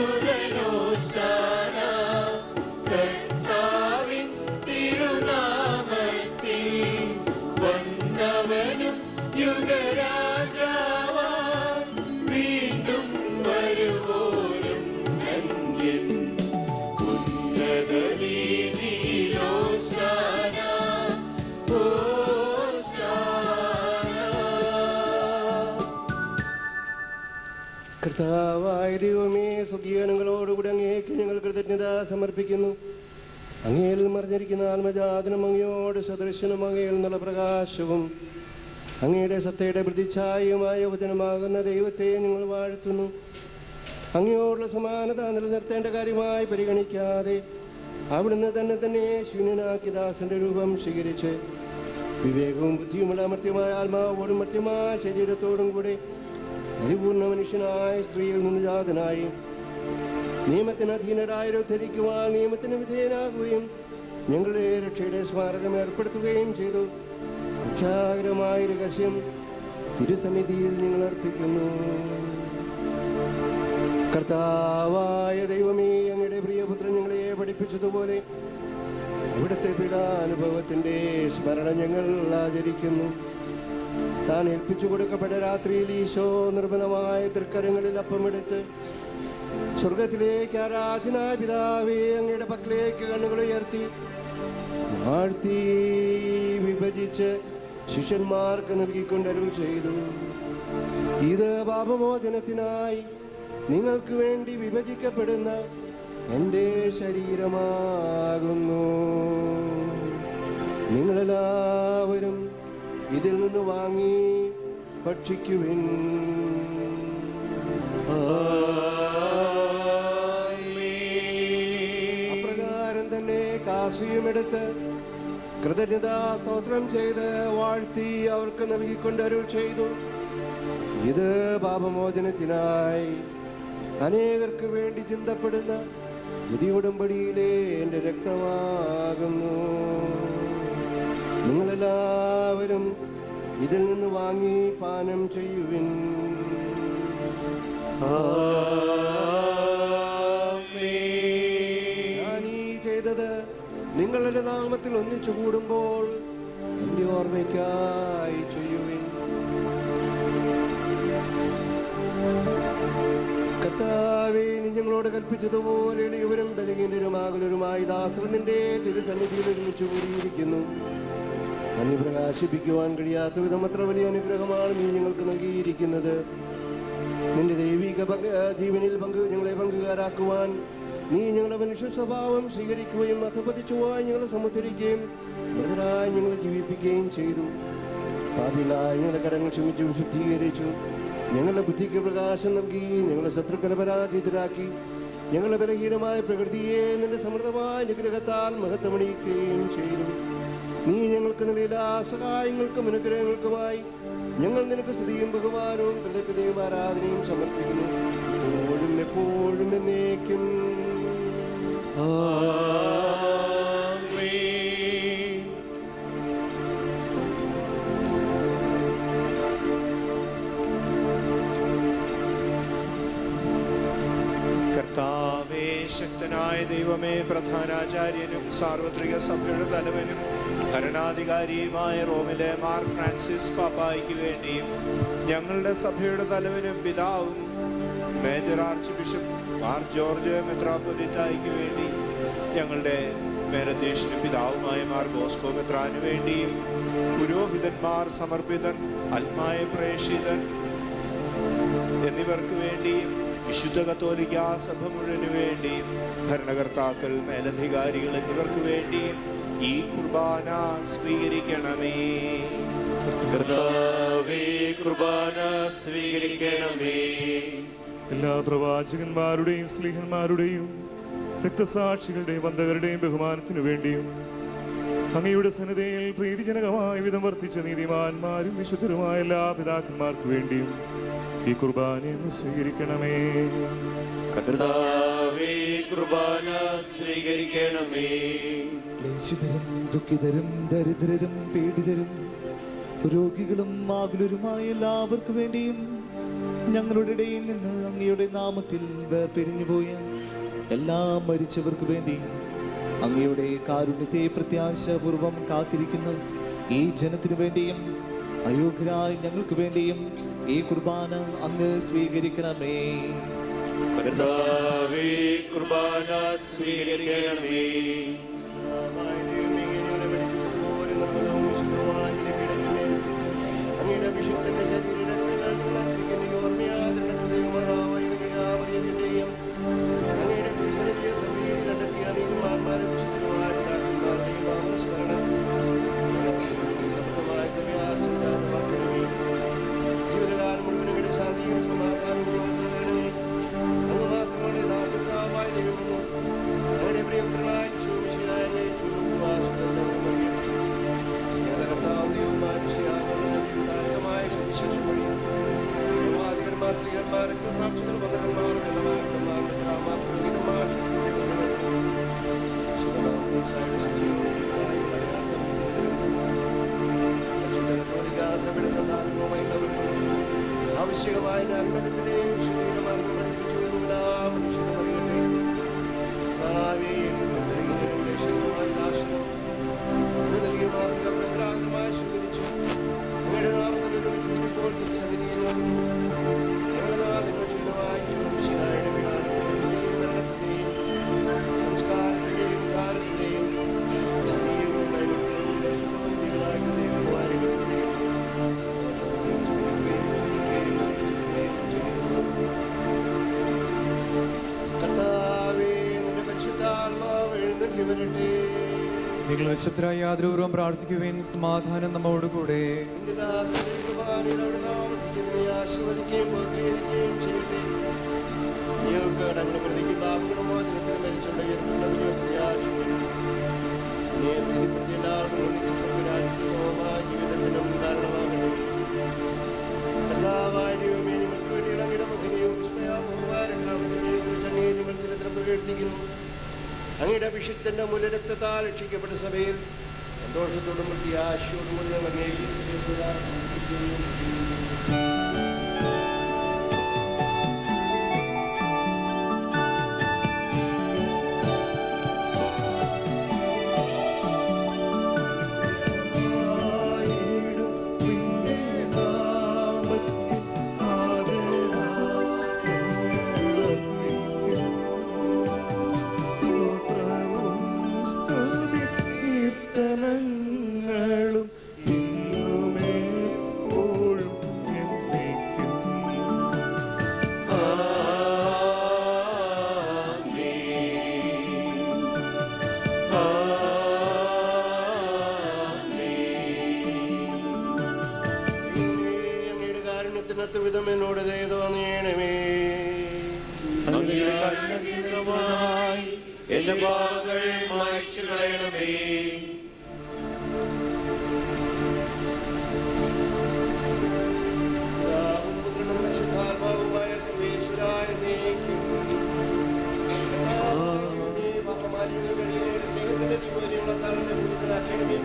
സുതനോശാന കർത്താവിൻ തിരുനാമത്തിൽ വന്നവനും യുഗരാജാവാൻ വീണ്ടും വരുവോനും ധന്യൻ. ഉന്നത വീതിയിലോശാന കർത്താവായ ദൈവമേ, സ്വകീയനങ്ങളോടുകൂടി അങ്ങേക്ക് ഞങ്ങൾ കൃതജ്ഞത സമർപ്പിക്കുന്നു. അങ്ങയിൽ മറിഞ്ഞിരിക്കുന്ന ആത്മജാതനും അങ്ങയോട് സദൃശനും അങ്ങയിൽ നിന്നുള്ള പ്രകാശവും അങ്ങയുടെ സത്തയുടെ പ്രതിച്ഛായയുമായ വചനമാകുന്ന ദൈവത്തെ ഞങ്ങൾ വാഴ്ത്തുന്നു. അങ്ങയോടുള്ള സമാനത നിലനിർത്തേണ്ട കാര്യമായി പരിഗണിക്കാതെ അവിടുന്ന് തന്നെ ശൂന്യനാക്കി ദാസന്റെ രൂപം സ്വീകരിച്ച് വിവേകവും ബുദ്ധിയുമുള്ള മർത്യമായ ആത്മാവോടും മർത്യമായ ശരീരത്തോടും കൂടെ പരിപൂർണ മനുഷ്യനായ സ്ത്രീയിൽ നിന്ന് ജാതനായി നിയമത്തിന് അധീനരായവരെ ധരിക്കുവാൻ നിയമത്തിന് വിധേയനാകുകയും ഞങ്ങളുടെ രക്ഷയുടെ സ്മാരകം ഏർപ്പെടുത്തുകയും ചെയ്തു. രക്ഷാകരമായ രഹസ്യം തിരുസന്നിധിയിൽ ഞങ്ങൾ അർപ്പിക്കുന്നു. കർത്താവായ ദൈവമേ, അങ്ങയുടെ പ്രിയപുത്രൻ ഞങ്ങളെ പഠിപ്പിച്ചതുപോലെ അവിടുത്തെ പീഡാനുഭവത്തിൻ്റെ സ്മരണ ഞങ്ങൾ ആചരിക്കുന്നു. താൻ ഏൽപ്പിച്ചു കൊടുക്കപ്പെട്ട രാത്രിയിൽ ഈശോ നിർമ്മലമായ തൃക്കരങ്ങളിൽ അപ്പമെടുത്ത് സ്വർഗത്തിലേക്ക് ആരാധനായ പിതാവേ അങ്ങയുടെ പക്കലേക്ക് കണ്ണുകൾ ഉയർത്തി വാഴ്ത്തി വിഭജിച്ച് ശിഷ്യന്മാർക്ക് നൽകിക്കൊണ്ടരുൾ ചെയ്തു. ഇത് പാപമോചനത്തിനായി നിങ്ങൾക്ക് വേണ്ടി വിഭജിക്കപ്പെടുന്ന എൻ്റെ ശരീരമാകുന്നു. നിങ്ങളെല്ലാവരും ഇതിൽ നിന്ന് വാങ്ങി ഭക്ഷിക്കുവിൻ. അപ്രകാരം തന്നെ കാസുയുമെടുത്ത് കൃതജ്ഞതാ സ്തോത്രം ചെയ്ത് വാഴ്ത്തി അവർക്ക് നൽകിക്കൊണ്ട് അരുൾ ചെയ്തു. ഇത് പാപമോചനത്തിനായി അനേകർക്ക് വേണ്ടി ചിന്തപ്പെടുന്ന പുതിയ ഉടമ്പടിയിലെ എൻ്റെ രക്തമാകുന്നു. നിങ്ങളെല്ലാവരും ഇതിൽ നിന്ന് വാങ്ങി പാനം ചെയ്യുവിൻ. ഞാനീ ചെയ്തത് നിങ്ങളുടെ നാമത്തിൽ ഒന്നിച്ചു കൂടുമ്പോൾ എൻ്റെ ഓർമ്മയ്ക്കായി ചെയ്യുവിൻ. കർത്താവേ, നീ ഞങ്ങളോട് കൽപ്പിച്ചതുപോലെ എളിയവരും ബലഹീനരുമാകലരുമായി ദാസർ നിന്റെ തിരുസന്നിധിയിൽ ഒരുമിച്ച് കൂടിയിരിക്കുന്നു. നന്ദി പ്രകാശിപ്പിക്കുവാൻ കഴിയാത്ത വിധം അത്ര വലിയ അനുഗ്രഹമാണ് നീ ഞങ്ങൾക്ക് നൽകിയിരിക്കുന്നത്. നിന്റെ ദൈവിക ജീവനിൽ ഞങ്ങളെ പങ്കുകാരാക്കുവാൻ നീ ഞങ്ങളുടെ മനുഷ്യ സ്വഭാവം സ്വീകരിക്കുകയും അധപതിച്ചുവായി ഞങ്ങളെ സമുദ്ധരിക്കുകയും മൃതരായി ഞങ്ങളെ ജീവിപ്പിക്കുകയും ചെയ്തു. പാപികളായി ഞങ്ങളുടെ കടങ്ങൾ ക്ഷമിച്ചു ശുദ്ധീകരിച്ചു. ഞങ്ങളുടെ ബുദ്ധിക്ക് പ്രകാശം നൽകി ഞങ്ങളുടെ ശത്രുക്കളെ പരാജിതരാക്കി ഞങ്ങളുടെ ബലഹീനമായ പ്രകൃതിയെ നിന്റെ സമൃദ്ധമായ അനുഗ്രഹത്താൽ മഹത്വമണിയിക്കുകയും ചെയ്തു. നീ ഞങ്ങൾക്ക് നൽകിയ എല്ലാ സഹായങ്ങൾക്കും അനുഗ്രഹങ്ങൾക്കുമായി ഞങ്ങൾ നിനക്ക് സ്തുതിയും ബഹുമാനവും കൃതജ്ഞതയും ആരാധനയും സമർപ്പിക്കുന്നു. എപ്പോഴും എപ്പോഴും എന്നേക്കും. കർത്താവേ, ശക്തനായ ദൈവമേ, പ്രധാനാചാര്യനും സാർവത്രിക സഭയുടെ തലവനും ഭരണാധികാരിയുമായ റോമിലെ മാർ ഫ്രാൻസിസ് പാപ്പായ്ക്ക് വേണ്ടിയും ഞങ്ങളുടെ സഭയുടെ തലവനും പിതാവും major archbishop Mar George മെത്രാപ്പൊലീത്തായ്ക്ക് വേണ്ടി ഞങ്ങളുടെ മേലധ്യക്ഷനും പിതാവുമായ മാർ ബോസ്കോ മെത്രാനു വേണ്ടിയും പുരോഹിതന്മാർ, സമർപ്പിതൻ, ആത്മായ പ്രേക്ഷിതൻ എന്നിവർക്ക് വേണ്ടിയും വിശുദ്ധ കത്തോലിക്കാ സഭ മുഴുവനു വേണ്ടിയും ഭരണകർത്താക്കൾ, മേലധികാരികൾ എന്നിവർക്ക് വേണ്ടിയും ഈ കുർബാന സ്വീകരിക്കണമേ. കർത്താവേ, കുർബാന സ്വീകരിക്കണമേ. എല്ലാ പ്രവാചകന്മാരുടെയും സ്ലീഹന്മാരുടെയും രക്തസാക്ഷികളുടെയും വന്ദകരുടെയും ബഹുമാനത്തിനു വേണ്ടിയും അങ്ങയുടെ സന്നദ്ധയിൽ പ്രീതിജനകമായ വിധം വർത്തിച്ച നീതിമാന്മാരും വിശുദ്ധരുമായ എല്ലാ പിതാക്കന്മാർക്ക് വേണ്ടിയും ഈ കുർബാനയൊന്ന് സ്വീകരിക്കണമേ. കർത്താവേ, കുർബാന സ്വീകരിക്കണമേ. ക്ലേശിതരും ദുഃഖിതരും ദരിദ്രരും പീഡിതരും രോഗികളും ആകുലരുമായ എല്ലാവർക്കു വേണ്ടിയും ഞങ്ങളുടെ ഇടയിൽ നിന്ന് അങ്ങയുടെ നാമത്തിൽ പിരിഞ്ഞുപോയ എല്ലാ മരിച്ചവർക്ക് വേണ്ടി അങ്ങയുടെ കാരുണ്യത്തെ പ്രത്യാശാപൂർവം കാത്തിരിക്കുന്ന ഈ ജനത്തിനു വേണ്ടിയും അയോഗ്യരായ ഞങ്ങൾക്ക് വേണ്ടിയും ഈ കുർബാന അങ്ങ് സ്വീകരിക്കണമേ. കർത്താവേ, കുർബാന സ്വീകരിക്കണമേ. അങ്ങയുടെ അഭിഷിക്തന്റെ ശരീരത്തിൽ അങ്ങയുടെ തിരുസന്നിധിയെ സംഗീതി കണ്ടെത്തിയ നീതിമാന്മാരെ വിശുദ്ധരുമായ പിതാക്കന്മാരുടെയും പാവനസ്മരണം ശബ്ദമായ ജീവിതകാലം മുഴുവൻ അങ്ങയുടെ ശാന്തിയും സമാധാനവും നൽകണമേ. അങ്ങ് മാത്രമാണ് യഥാർത്ഥമായ ദൈവമെന്ന് അങ്ങയുടെ പ്രിയപുത്രനായ ശോഭിശിയായ ഞങ്ങളുടെ കർത്താവ് ദൈവമായ വിഷയാമായ സുവിശേഷം വഴി പ്രവാചകന്മാർ, സ്ത്രീകന്മാർ, രക്തസാക്ഷികൾ, ബന്ധകന്മാർ, ഗതമാന്മാർ, പിതാമാർ, പുരോഹിതന്മാർ, ശുശ്രൂഷകന്മാർ, സഭയുടെ സന്താനങ്ങളുമായി ആവശ്യമായ നന്മനത്തിന്റെയും വിശുദ്ധിയുടെ മാർഗം പഠിപ്പിച്ചു എല്ലാ മനുഷ്യനും അറിയട്ടെ. നൽകിയ മാർഗ പരമ്പരാഗതമായി സ്വീകരിച്ചു അങ്ങയുടെ നാമത്തിൽ ഇപ്പോൾ തിരുസന്നിധിയിൽ വന്നു. ഞങ്ങളുടെ നാഥന്റെ ചിഹ്നമായി ശോഭിശിയായുടെ മരണത്തിന്റെയും സംസ്കാരത്തിന്റെയും ഉദ്ധാരത്തിന്റെയും കർത്താവേ, നിന്റെ പരിശുദ്ധാത്മാവ് എഴുന്നള്ളി വരട്ടെ. നിങ്ങൾ വിശുദ്ധരായ യാതൊരുപൂർവ്വം പ്രാർത്ഥിക്കുവാൻ സമാധാനം നമ്മോടുകൂടെ. നിന്റെ ദാസന്റെ കുർബാനയിൽ അവിടുന്ന് ആവസിച്ചതിനെ ആശീർവദിക്കുകയും പൂർത്തീകരിക്കുകയും ചെയ്യട്ടെ. നിങ്ങൾക്ക് കടങ്ങളുടെ പ്രതിക്ക് പാപങ്ങളും മോചനത്തിന് മരിച്ചുള്ള ജീവിതത്തിനും കാരണമാകണം. കർത്താവായ ദൈവമേ, നിങ്ങൾക്ക് വേണ്ടി ഇളകിട മുഖനെയും രക്ഷാപതിനെയും പ്രകീർത്തിക്കുന്നു. അങ്ങയുടെ അഭിഷിക്തന്റെ മൂലരക്തത്താൽ രക്ഷിക്കപ്പെട്ട സഭയിൽ സന്തോഷത്തോടും പ്രത്യാശയോടും കൂടി ഞങ്ങൾ വിധം എന്നോട് തോന്നിയണമേ. എന്റെ പാപങ്ങൾ മായ്ച്ചു കളയണമേ. പരിശുദ്ധാത്മാവുമായ സർവേശ്വരായ നീക്കും സ്നേഹത്തിന്റെ ദീപതിയുള്ള തങ്ങളുടെ കൂടുതലാക്കണമേ.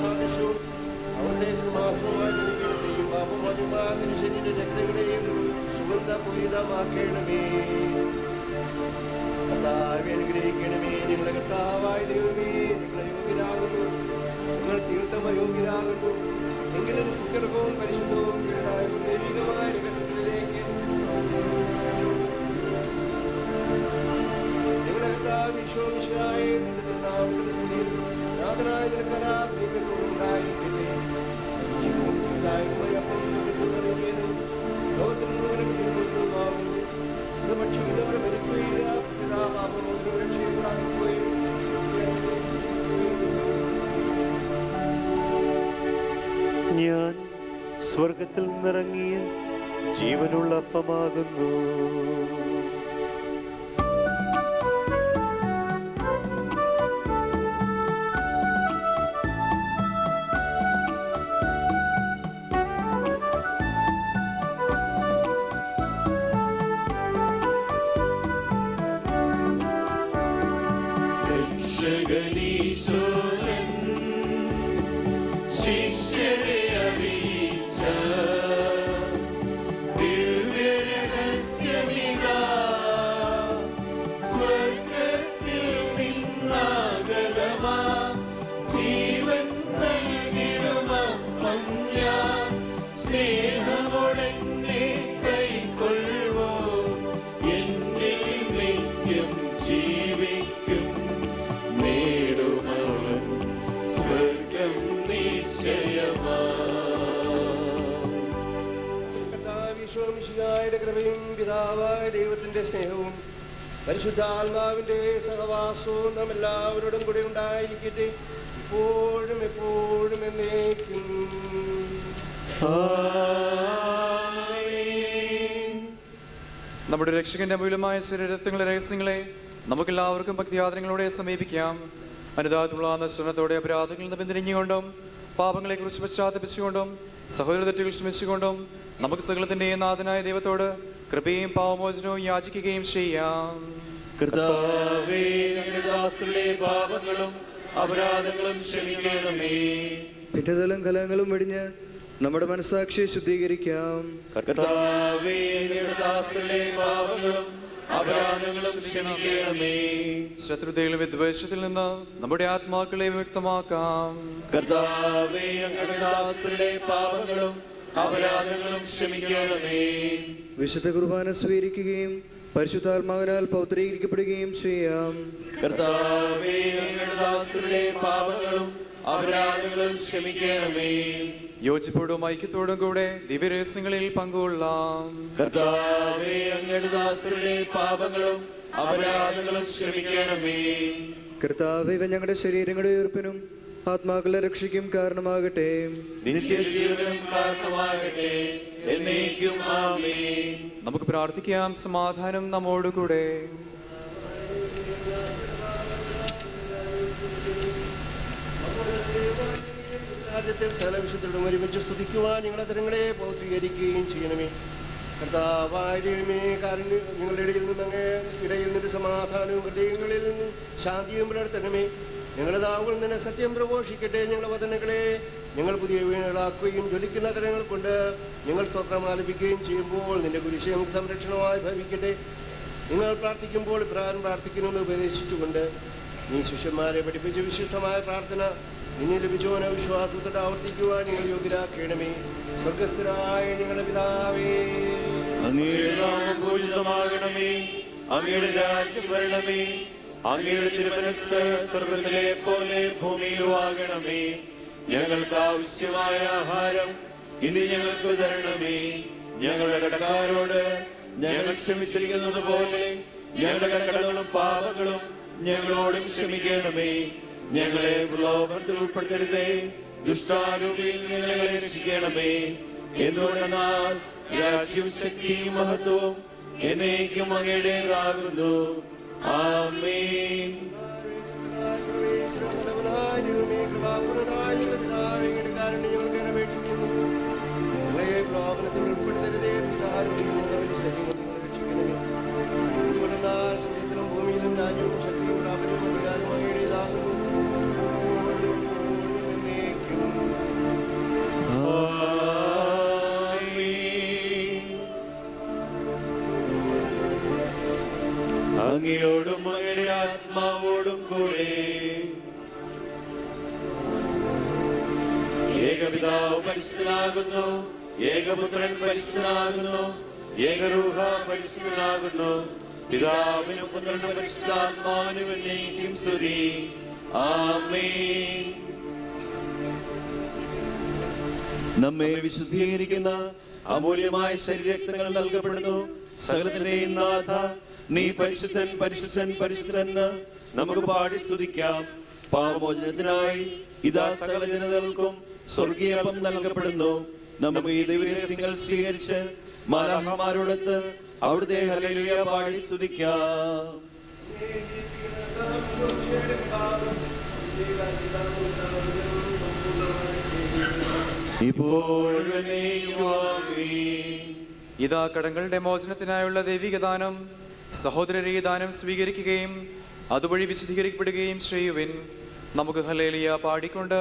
സാദൃശ്യവും അവരുടെ സിംഹാസനവുമായി നൽകിയിടത്തെയും പാപമതിമാതിരി ശരീര രക്തങ്ങളെയും സുഗന്ധപുരിതമാക്കണമേ. കർത്താവെ, അനുഗ്രഹിക്കണമേ. നിങ്ങളുടെ കർത്താവായ ദൈവമേ, നിങ്ങൾ യോഗ്യരാകുന്നു, നിങ്ങൾ തീർത്ഥം അയോഗ്യരാകുന്നു. എങ്കിലും സുത്യർഹവും പരിശുദ്ധവും ദൈവികമായ രഹസ്യത്തിലേക്ക് നിങ്ങളുടെ കർത്താവ് വിശ്വവിശ്വായ നിന്റെ തിരുനാമത്തിന് സ്തുതിയും നാഥനായ നിനക്കരാഗ്രഹങ്ങളും ഉണ്ടായിരിക്കട്ടെ. ലോകത്തിൽ മുഴുവനും ഭക്ഷിക്കുന്നവരെ മരിക്കുകയില്ല. രക്ഷയും പ്രാപിക്കുകയും ഞാൻ സ്വർഗത്തിൽ നിന്നിറങ്ങിയ ജീവനുള്ള അപ്പമാകുന്നു. മകനീശ്വരൻ ശിഷ്യരെ അറിയിച്ച ദിവ്യരഹസ്യമിതാ സ്വർഗത്തിൽ നിന്നാഗതമാ ജീവൻ നൽകിടുമപ്പം ഞാൻ സ്നേഹമോടെന്നെ കൈക്കൊള്ളുവോ എന്നിൽ നിത്യം ജീവിക്കും നേടുമവൻ സ്വർഗം നിശ്ചയമാ. കർത്താവിശ്വമിശിഹായുടെ കൃപയും പിതാവായ ദൈവത്തിന്റെ സ്നേഹവും പരിശുദ്ധാത്മാവിന്റെ സഹവാസവും നാം എല്ലാവരോടും കൂടെ ഉണ്ടായിരിക്കട്ടെ ഇപ്പോഴും എപ്പോഴും എന്നേക്കും. നമ്മുടെ രക്ഷകന്റെ അമൂല്യമായ ശരീരത്തിന്റെ രഹസ്യങ്ങളെ നമുക്കെല്ലാവർക്കും ഭക്തിയാദരങ്ങളോടെ സമീപിക്കാം. അനുതാപമുള്ള നശ്വരത്തോടെ അപരാധങ്ങളിൽ നിന്ന് പിന്തിരിഞ്ഞുകൊണ്ടും പാപങ്ങളെ കുറിച്ച് പശ്ചാത്തപിച്ചുകൊണ്ടും സഹോദര തെറ്റുകൾ ക്ഷമിച്ചുകൊണ്ടും നമുക്ക് സകലത്തിന്റെ നാഥനായ ദൈവത്തോട് കൃപയും പാവമോചനവും യാചിക്കുകയും ചെയ്യാം. കർത്താവേ, ഞങ്ങളുടെ ദാസരുടെ പാപങ്ങളും അപരാധങ്ങളും ക്ഷമിക്കണമേ. ഭിന്നതകളും കലഹങ്ങളും വെടിഞ്ഞ് നമ്മുടെ മനസ്സാക്ഷിയെ ശുദ്ധീകരിക്കാം. കർത്താവേ, ഞങ്ങളുടെ ദാസരുടെ പാപങ്ങളും അപരാധങ്ങളും ക്ഷമിക്കണമേ. ശത്രുതയിലും വിദ്വേഷത്തിൽ നിന്ന് നമ്മുടെ ആത്മാക്കളെ വിമുക്തമാക്കാം. കർത്താവേ, ഞങ്ങളുടെ ദാസരുടെ പാപങ്ങളും അപരാധങ്ങളും ക്ഷമിക്കണമേ. വിശുദ്ധ കുർബാന സ്വീകരിക്കുകയും പരിശുദ്ധാത്മാവിനാൽ പൗത്രീകരിക്കപ്പെടുകയും ചെയ്യാം. കർത്താവേ, ഞങ്ങളുടെ ദാസരുടെ പാപങ്ങളും അപരാധങ്ങളും ക്ഷമിക്കണമേ. യോജിപ്പോടും ഐക്യത്തോടും കൂടെ ദിവ്യരഹസ്യങ്ങളിൽ പങ്കുകൊള്ളാം. കർത്താവേ, ഞങ്ങളുടെ ദാസരുടെ പാപങ്ങളും അപരാധങ്ങളും ക്ഷമിക്കണമേ. കർത്താവേ, ഇവ ഞങ്ങളുടെ ശരീരങ്ങളുടെ ഉയർപ്പിനും ആത്മാക്കളുടെ രക്ഷയ്ക്കും കാരണമാകട്ടെ. നിത്യജീവനും കാരണമാകട്ടെ എന്നേക്കും ആമേൻ. നമുക്ക് പ്രാർത്ഥിക്കാം. സമാധാനം നമ്മോടുകൂടെ. രാജ്യത്തിൽ സകല വിശുദ്ധരും ഒരുമിച്ച് സ്തുതിക്കുവാൻ നിങ്ങളെ തരങ്ങളെ പൗത്രീകരിക്കുകയും ചെയ്യണമേ. കർത്താവായ ദൈവമേ, കാരുണ്യം നിങ്ങളുടെ ഇടയിൽ നിന്ന് സമാധാനവും ഹൃദയങ്ങളിൽ നിന്ന് ശാന്തിയും പുലർത്തണമേ. ഞങ്ങളുടെ നാവുകൾ നിന്നെ സത്യം പ്രഘോഷിക്കട്ടെ. ഞങ്ങളുടെ വചനങ്ങളെ ഞങ്ങൾ പുതിയ വീണകളാക്കുകയും ജ്വലിക്കുന്ന തരങ്ങൾ കൊണ്ട് ഞങ്ങൾ സ്തോത്രം ആലപിക്കുകയും ചെയ്യുമ്പോൾ നിന്റെ കുരിശ് ഞങ്ങൾക്ക് സംരക്ഷണമായി ഭവിക്കട്ടെ. നിങ്ങൾ പ്രാർത്ഥിക്കുമ്പോൾ ഇപ്രകാരം പ്രാർത്ഥിക്കണമെന്ന് ഉപദേശിച്ചുകൊണ്ട് നീ ശിഷ്യന്മാരെ പഠിപ്പിച്ച വിശിഷ്ടമായ പ്രാർത്ഥന നിന്നെ ലഭിച്ചോനെ വിശ്വാസത്തോടെ ആവർത്തിക്കുവാൻ നിങ്ങൾ യോഗ്യരാക്കണമേ. സ്വർഗസ്ഥനായ ഞങ്ങളുടെ പിതാവേ, അങ്ങയുടെ നാമം പൂജിതമാകണമേ. അങ്ങയുടെ രാജ്യം വരണമേ. അങ്ങയുടെ തിരുമനസ്സ് സ്വർഗ്ഗത്തിലെ പോലെ ഭൂമിയിലും ആകണമേ. ഞങ്ങൾക്ക് ആവശ്യമായ ആഹാരം ഇനി ഞങ്ങൾക്ക് തരണമേ. ഞങ്ങളുടെ കടക്കാരോട് ഞങ്ങൾ ക്ഷമിച്ചിരിക്കുന്നത് പോലെ ഞങ്ങളുടെ കടകളും പാപങ്ങളും ഞങ്ങളോടും ക്ഷമിക്കണമേ. ഞങ്ങളെ പ്രലോഭനത്തിൽ ഉൾപ്പെടുത്തരുതേ, ദുഷ്ടാരൂപിയിൽ ഞങ്ങളെ രക്ഷിക്കണമേ. എന്തുകൊണ്ടെന്നാൽ രാജ്യവും ശക്തിയും മഹത്വവും എന്നേക്കും അങ്ങയുടേതാകുന്നു. ആമേൻ. പ്രലോഭനത്തിൽ ഉൾപ്പെടുത്തരുതേ, ദുഷ്ടാരൂപിയിൽ നിന്ന് ശരീരം രക്ഷിക്കണമേ. എന്തുകൊണ്ടെന്നാൽ സ്വർഗ്ഗത്തിലും ഭൂമിയിലും രാജ്യവും ശക്തിയും പ്രാപര്യവും അധികാരവും അങ്ങയുടേതാകുന്നു. അങ്ങയോടും അങ്ങയുടെ ആത്മാവോടും കൂടെ ഏകപിതാവ് പരിശുദ്ധനാകുന്നു, ഏകപുത്രൻ പരിശുദ്ധനാകുന്നു, ഏകരൂഹ പരിശുദ്ധനാകുന്നു. പിതാവിനും പുത്രനും പരിശുദ്ധാത്മാവിനും എന്നേക്കും സ്തുതി. ആമേൻ. നമ്മെ വിശുദ്ധീകരിക്കുന്ന അമൂല്യമായ ശരീരരക്തങ്ങൾ നൽകപ്പെടുന്നു. സകലത്തിന്റെയും നാഥ, നീ പരിശുദ്ധൻ പരിശുദ്ധൻ പരിശുദ്ധൻ എന്ന് നമുക്ക് പാടി സ്തുതിക്കാം. പാപമോചനത്തിനായി ഇതാ സകല ജനതകൾക്കും സ്വർഗീയപ്പം നൽകപ്പെടുന്നു. നമുക്ക് ഈ ദിവ്യരഹസ്യങ്ങൾ സ്വീകരിച്ച് മാലാഖമാരോടൊത്ത് അവിടുത്തെ ഹല്ലേലൂയ പാടി സ്തുതിക്കാം. ഇപ്പോഴും എന്നേക്കും ആമേൻ. ഇതാ കടങ്ങളുടെ മോചനത്തിനായുള്ള ദൈവിക ദാനം. സഹോദരരെ ഈ ദാനം സ്വീകരിക്കുകയും അതുവഴി വിശുദ്ധീകരിക്കപ്പെടുകയും ചെയ്യുവിൻ. നമുക്ക് ഹല്ലേലൂയ പാടിക്കൊണ്ട്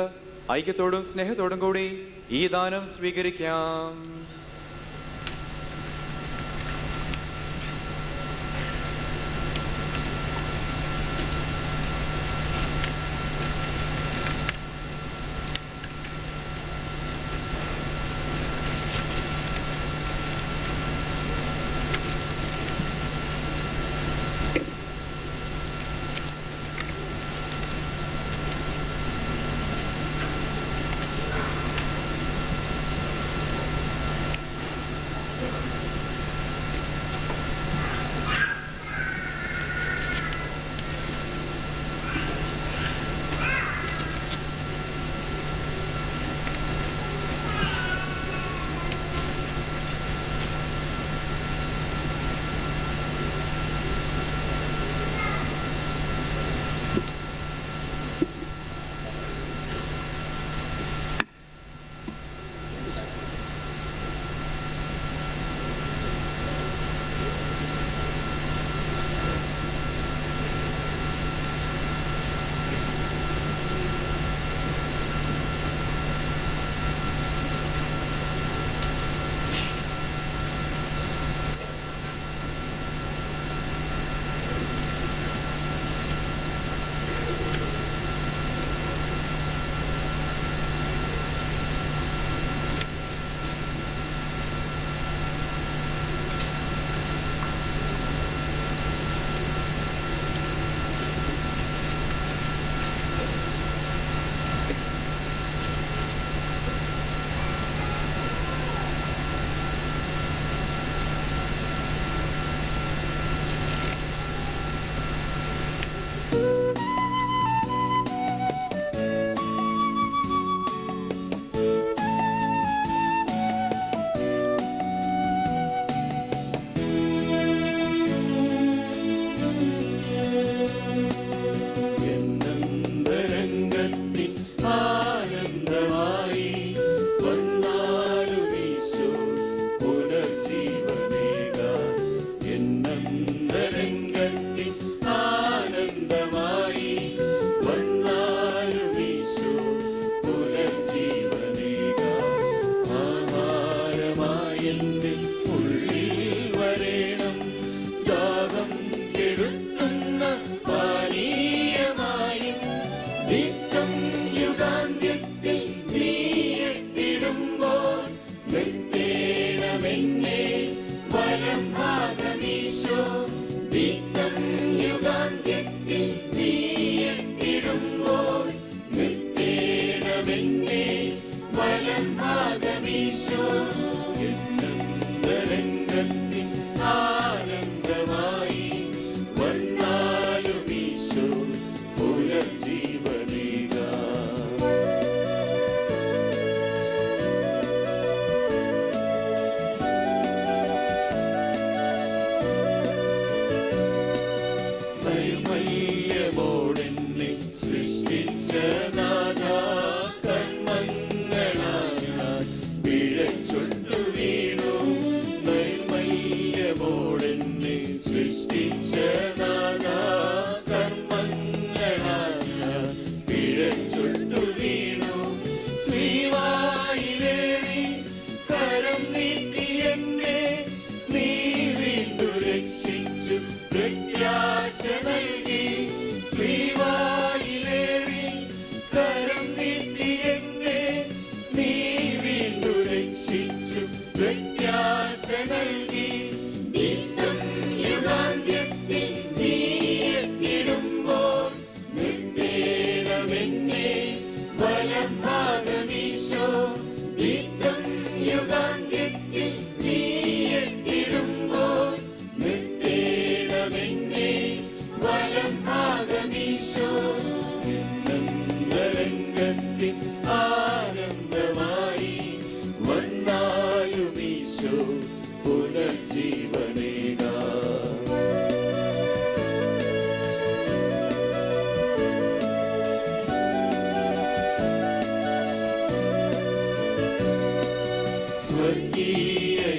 ഐക്യത്തോടും സ്നേഹത്തോടും കൂടി ഈ ദാനം സ്വീകരിക്കാം.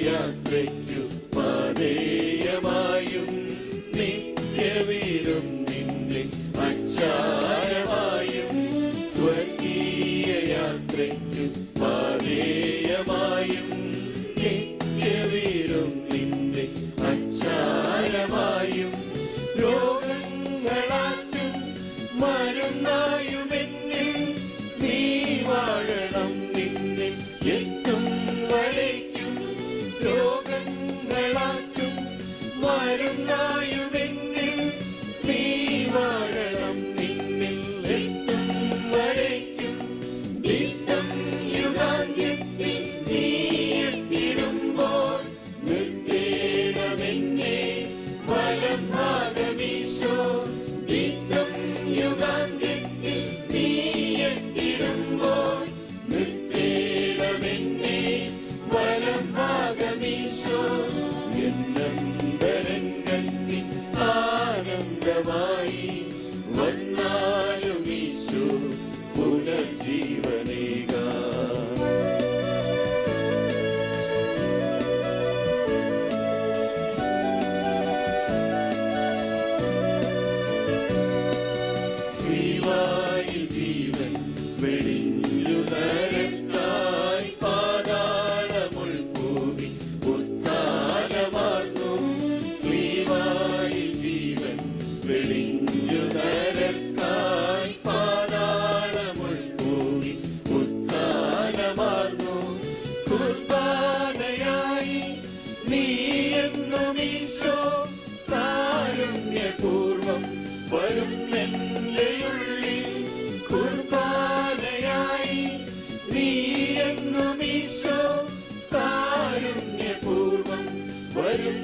യാത്രയ്ക്കു പാതേയമായും നിത്യവീരും നിന്നെ സഞ്ചാരമായും സ്വർഗീയ യാത്രയ്ക്ക് പാതേയമായും നിത്യവീരും നിന്റെ അച്ചാരമായും രോഗങ്ങളാറ്റും മരുന്നായുമെന്നിൽ നീ വാഴണം നിന്നിൽ എത്തും വരയ്ക്കും രോഗങ്ങളാറ്റും മരുന്നായുമെന്നിൽ നീ വാഴണം നിന്നിൽ എത്തും വരയ്ക്കും ദിത്തം യുഗാന്ത്യത്തിൽ നീ എത്തിടുമ്പോൾ നിർത്തേണമെന്നെ വലം ഭാഗമീശോ ദിത്തം യുഗാന്ത്യത്തിൽ നീ എത്തിടുമ്പോൾ നിർത്തേണമെന്നെ വലം ഭാഗമീശോ എന്നന്തരംഗത്തിൽ ആനന്ദമായി വന്നാലും ഈശോ പുനർജീവനേക ശ്രീവായിൽ ജീവൻ വെടിഞ്ഞു നരത്തായി പാതാളമുൾപോകി ഉത്ഥാനമാർന്നു ശ്രീവായിൽ ജീവൻ വെടിഞ്ഞു നരത്തായി പാതാളമുൾപോകി ഉത്ഥാനമാർന്നു കുർബാനയായി നീ എന്നും ഈശോ കാരുണ്യപൂർവം വരും എന്റെ ഉള്ളിൽ കുർബാനയായി നീ എന്നും ഈശോ കാരുണ്യപൂർവം വരും